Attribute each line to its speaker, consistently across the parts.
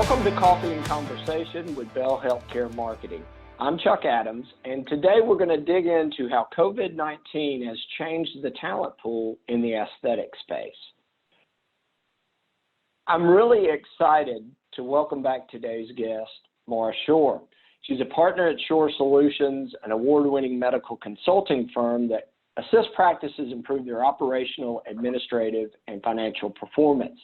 Speaker 1: Welcome to Coffee and Conversation with Bell Healthcare Marketing. I'm Chuck Adams, and today we're going to dig into how COVID-19 has changed the talent pool in the aesthetic space. I'm really excited to welcome back today's guest, Maura Shore. She's a partner at Shore Solutions, an award-winning medical consulting firm that assists practices improve their operational, administrative, and financial performance.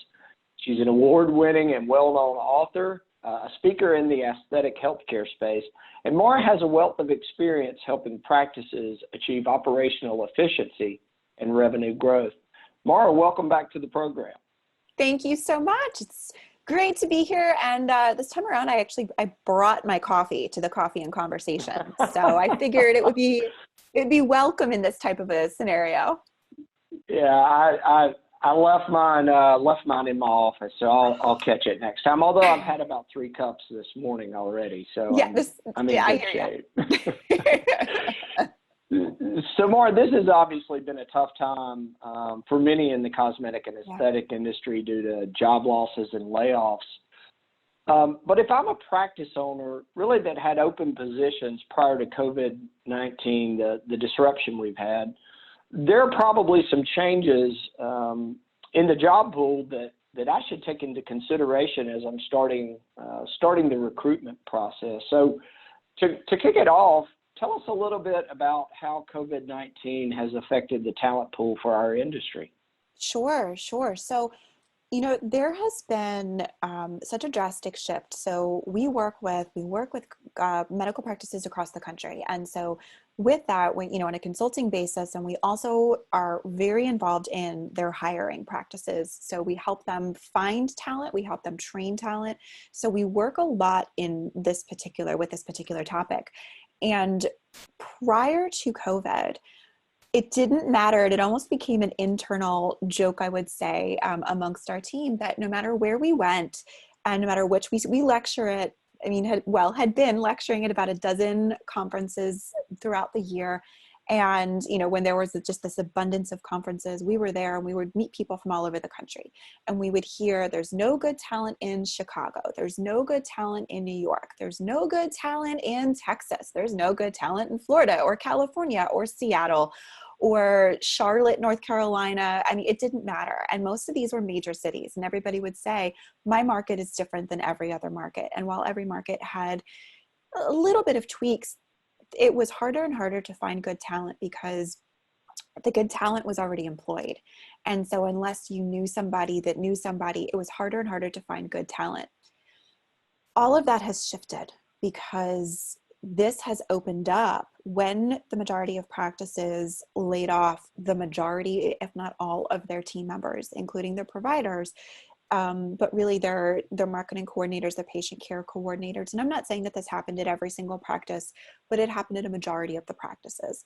Speaker 1: She's an award-winning and well-known author, a speaker in the aesthetic healthcare space, and Maura has a wealth of experience helping practices achieve operational efficiency and revenue growth. Maura, welcome back to the program.
Speaker 2: Thank you so much. It's great to be here. And this time around, I brought my coffee to the Coffee and Conversation. So I figured it'd be welcome in this type of a scenario.
Speaker 1: Yeah, I left mine in my office, so I'll catch it next time. Although I've had about 3 cups this morning already, so
Speaker 2: yeah,
Speaker 1: I'm in good shape. So, Maura, this has obviously been a tough time for many in the cosmetic and aesthetic industry due to job losses and layoffs. But if I'm a practice owner, really that had open positions prior to COVID-19, the disruption we've had, there are probably some changes in the job pool that I should take into consideration as I'm starting the recruitment process. So to kick it off, tell us a little bit about how COVID-19 has affected the talent pool for our industry.
Speaker 2: Sure. So, there has been such a drastic shift. So we work with medical practices across the country. And so with that, on a consulting basis, and we also are very involved in their hiring practices. So we help them find talent, we help them train talent. So we work a lot with this particular topic. And prior to COVID, it didn't matter. It almost became an internal joke, I would say, amongst our team that no matter where we went and no matter which we lecture at, had been lecturing at about a dozen conferences throughout the year. And, when there was just this abundance of conferences, we were there and we would meet people from all over the country. And we would hear there's no good talent in Chicago. There's no good talent in New York. There's no good talent in Texas. There's no good talent in Florida or California or Seattle or Charlotte, North Carolina. It didn't matter. And most of these were major cities. And everybody would say, my market is different than every other market. And while every market had a little bit of tweaks, it was harder and harder to find good talent because the good talent was already employed. And so unless you knew somebody that knew somebody, it was harder and harder to find good talent. All of that has shifted because this has opened up when the majority of practices laid off the majority, if not all, of their team members, including their providers. But really their marketing coordinators, their patient care coordinators. And I'm not saying that this happened at every single practice, but it happened at a majority of the practices.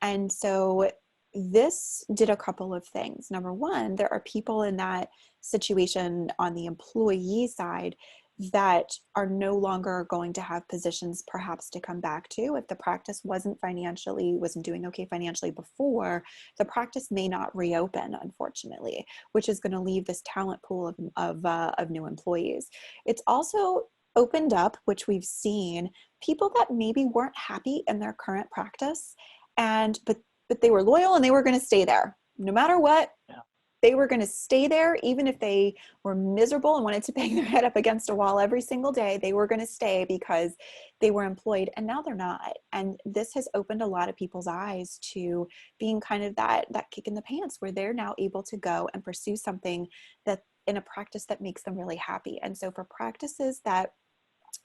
Speaker 2: And so this did a couple of things. Number one, there are people in that situation on the employee side that are no longer going to have positions perhaps to come back to. If the practice wasn't doing okay financially before, the practice may not reopen, unfortunately, which is going to leave this talent pool of new employees. It's also opened up, which we've seen, people that maybe weren't happy in their current practice, but they were loyal and they were going to stay there no matter what. Yeah. They were going to stay there, even if they were miserable and wanted to bang their head up against a wall every single day. They were going to stay because they were employed, and now they're not. And this has opened a lot of people's eyes to being kind of that kick in the pants, where they're now able to go and pursue something that in a practice that makes them really happy. And so for practices that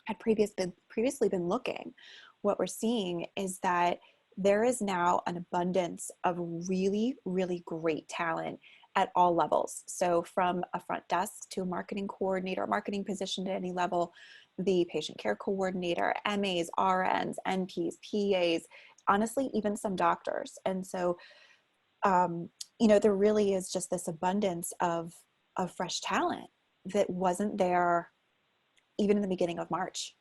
Speaker 2: had previously been looking, what we're seeing is that there is now an abundance of really, really great talent at all levels. So from a front desk to a marketing coordinator, marketing position at any level, the patient care coordinator, MAs, RNs, NPs, PAs, honestly, even some doctors. And so, there really is just this abundance of fresh talent that wasn't there even in the beginning of March.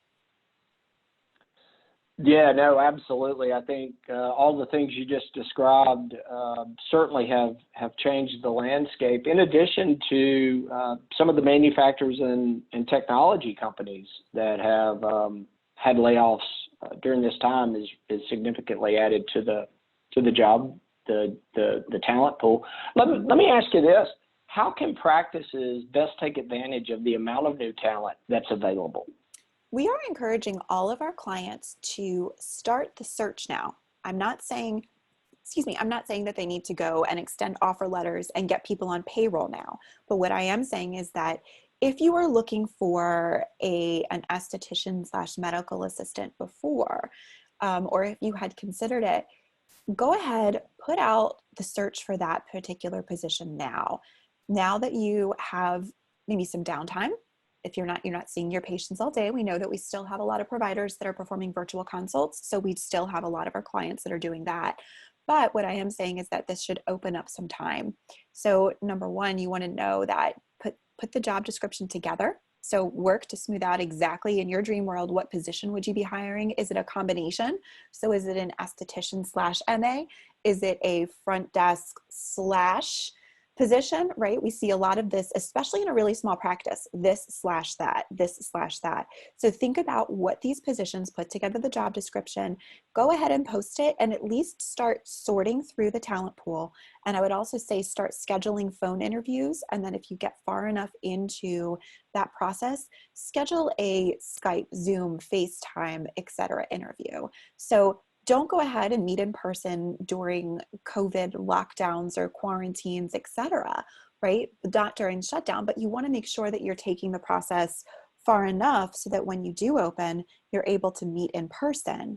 Speaker 1: Yeah, no, absolutely. I think all the things you just described certainly have changed the landscape. In addition to some of the manufacturers and technology companies that have had layoffs during this time is significantly added to the job the talent pool. Let me ask you this: how can practices best take advantage of the amount of new talent that's available?
Speaker 2: We are encouraging all of our clients to start the search now. I'm not saying, I'm not saying that they need to go and extend offer letters and get people on payroll now. But what I am saying is that if you are looking for an esthetician slash medical assistant before, or if you had considered it, go ahead, put out the search for that particular position now. Now that you have maybe some downtime, if you're not seeing your patients all day, we know that we still have a lot of providers that are performing virtual consults. So we still have a lot of our clients that are doing that. But what I am saying is that this should open up some time. So number one, you want to know that put the job description together. So work to smooth out exactly in your dream world, what position would you be hiring? Is it a combination? So is it an esthetician slash MA? Is it a front desk slash position, right? We see a lot of this, especially in a really small practice, this slash that, this slash that. So think about what these positions, put together the job description, go ahead and post it, and at least start sorting through the talent pool. And I would also say start scheduling phone interviews. And then if you get far enough into that process, schedule a Skype, Zoom, FaceTime, etc. interview. So don't go ahead and meet in person during COVID lockdowns or quarantines, et cetera, right? Not during shutdown, but you want to make sure that you're taking the process far enough so that when you do open, you're able to meet in person.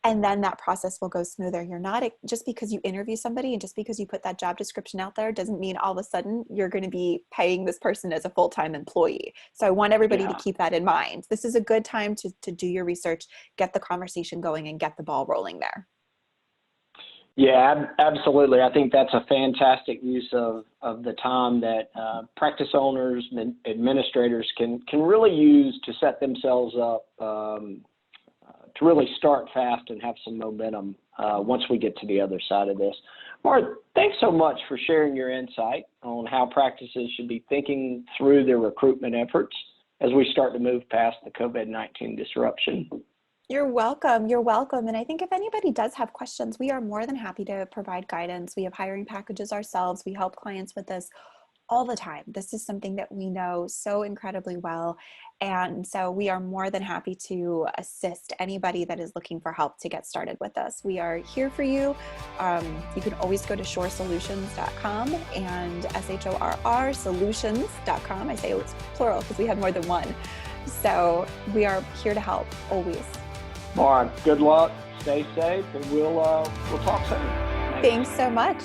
Speaker 2: And then that process will go smoother. You're not, just because you interview somebody and just because you put that job description out there doesn't mean all of a sudden you're going to be paying this person as a full-time employee. So I want everybody to keep that in mind. This is a good time to do your research, get the conversation going, and get the ball rolling there.
Speaker 1: Yeah, absolutely. I think that's a fantastic use of the time that practice owners and administrators can really use to set themselves up to really start fast and have some momentum once we get to the other side of this. Mark, thanks so much for sharing your insight on how practices should be thinking through their recruitment efforts as we start to move past the COVID-19 disruption.
Speaker 2: You're welcome. You're welcome. And I think if anybody does have questions, we are more than happy to provide guidance. We have hiring packages ourselves. We help clients with this all the time. This is something that we know so incredibly well. And so we are more than happy to assist anybody that is looking for help to get started with us. We are here for you. You can always go to shoresolutions.com and SHORR solutions.com. I say it's plural because we have more than one. So we are here to help always.
Speaker 1: Mark, good luck. Stay safe, and we'll talk soon.
Speaker 2: Thanks so much.